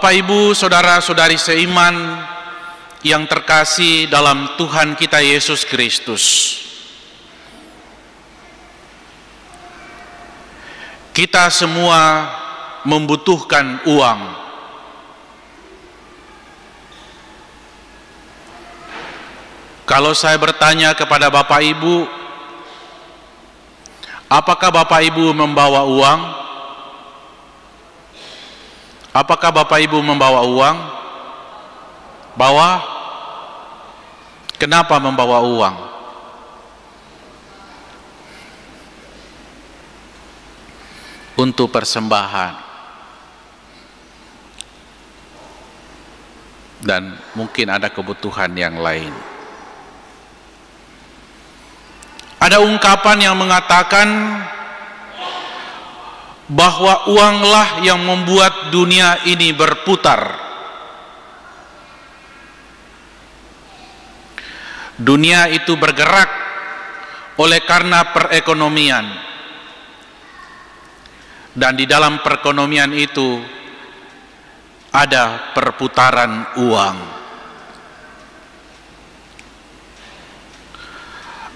Bapak, Ibu, saudara-saudari seiman yang terkasih dalam Tuhan kita Yesus Kristus, kita semua membutuhkan uang. Kalau saya bertanya kepada Bapak Ibu, apakah Bapak Ibu membawa uang? Apakah Bapak Ibu membawa uang? Bawa? Kenapa membawa uang? Untuk persembahan. Dan mungkin ada kebutuhan yang lain. Ada ungkapan yang mengatakan bahwa uanglah yang membuat dunia ini berputar. Dunia itu bergerak oleh karena perekonomian. Dan di dalam perekonomian itu ada perputaran uang.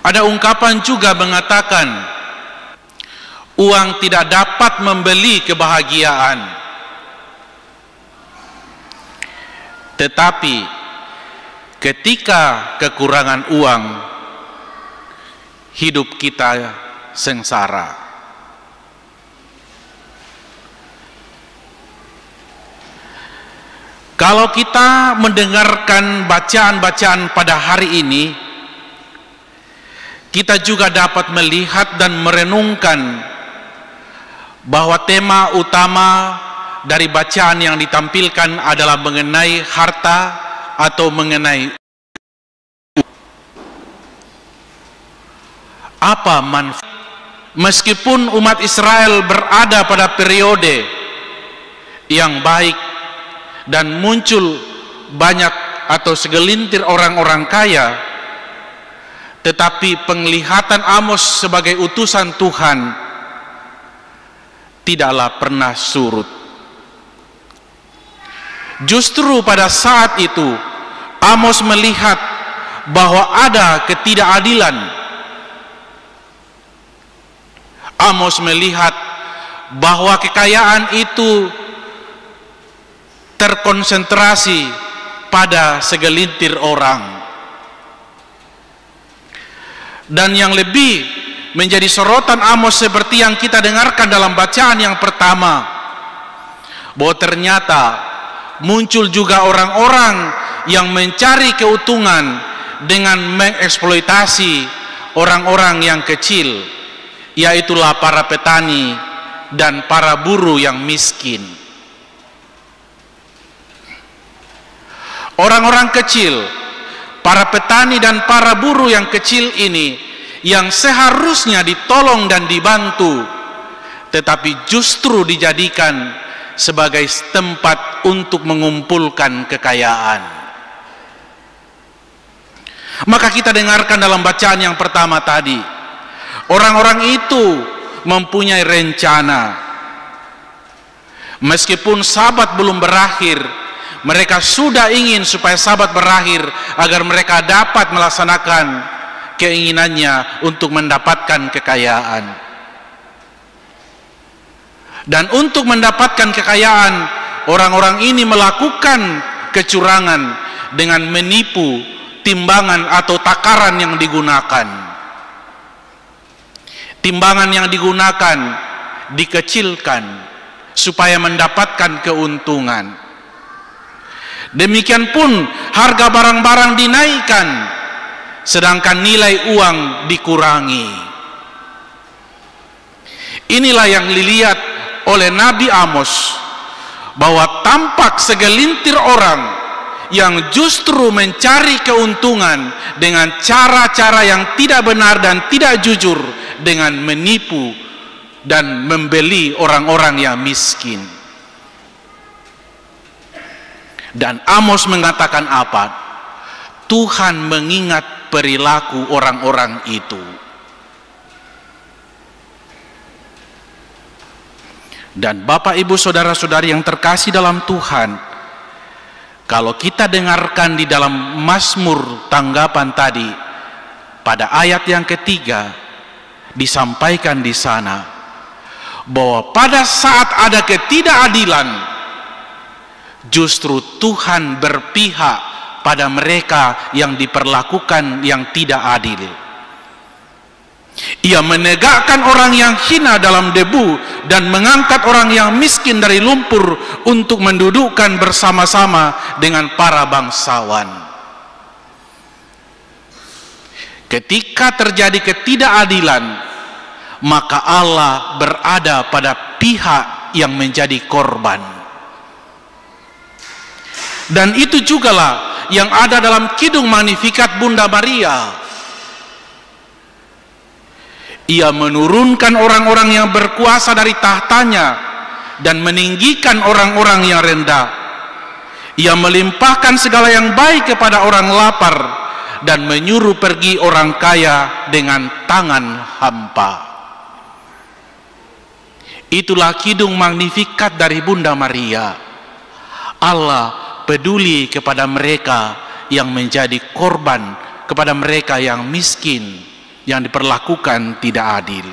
Ada ungkapan juga mengatakan uang tidak dapat membeli kebahagiaan, tetapi ketika kekurangan uang, hidup kita sengsara. Kalau kita mendengarkan bacaan-bacaan pada hari ini, kita juga dapat melihat dan merenungkan bahwa tema utama dari bacaan yang ditampilkan adalah mengenai harta atau mengenai apa manfaat. Meskipun umat Israel berada pada periode yang baik dan muncul banyak atau segelintir orang-orang kaya, tetapi penglihatan Amos sebagai utusan Tuhan tidaklah pernah surut. Justru pada saat itu Amos melihat bahwa ada ketidakadilan. Amos melihat bahwa kekayaan itu terkonsentrasi pada segelintir orang. Dan yang lebih menjadi sorotan Amos seperti yang kita dengarkan dalam bacaan yang pertama, bahwa ternyata muncul juga orang-orang yang mencari keuntungan dengan mengeksploitasi orang-orang yang kecil, yaitulah para petani dan para buruh yang miskin. Orang-orang kecil, para petani dan para buruh yang kecil ini yang seharusnya ditolong dan dibantu, tetapi justru dijadikan sebagai tempat untuk mengumpulkan kekayaan. Maka kita dengarkan dalam bacaan yang pertama tadi, orang-orang itu mempunyai rencana. Meskipun Sabat belum berakhir, mereka sudah ingin supaya Sabat berakhir agar mereka dapat melaksanakan keinginannya untuk mendapatkan kekayaan. Dan untuk mendapatkan kekayaan, orang-orang ini melakukan kecurangan dengan menipu timbangan atau takaran yang digunakan. Timbangan yang digunakan dikecilkan supaya mendapatkan keuntungan. Demikian pun harga barang-barang dinaikkan, sedangkan nilai uang dikurangi. Inilah yang dilihat oleh Nabi Amos, bahwa tampak segelintir orang yang justru mencari keuntungan dengan cara-cara yang tidak benar dan tidak jujur, dengan menipu dan membeli orang-orang yang miskin. Dan Amos mengatakan apa? Tuhan mengingat perilaku orang-orang itu. Dan Bapak Ibu saudara-saudari yang terkasih dalam Tuhan, Kalau kita dengarkan di dalam Mazmur tanggapan tadi, pada ayat yang ketiga disampaikan di sana bahwa pada saat ada ketidakadilan, justru Tuhan berpihak pada mereka yang diperlakukan yang tidak adil. Ia menegakkan orang yang hina dalam debu dan mengangkat orang yang miskin dari lumpur untuk mendudukkan bersama-sama dengan para bangsawan. Ketika terjadi ketidakadilan, maka Allah berada pada pihak yang menjadi korban. Dan itu jugalah yang ada dalam Kidung Magnificat Bunda Maria. Ia menurunkan orang-orang yang berkuasa dari tahtanya dan meninggikan orang-orang yang rendah. Ia melimpahkan segala yang baik kepada orang lapar dan menyuruh pergi orang kaya dengan tangan hampa. Itulah Kidung Magnificat dari Bunda Maria. Allah peduli kepada mereka yang menjadi korban, kepada mereka yang miskin, yang diperlakukan tidak adil.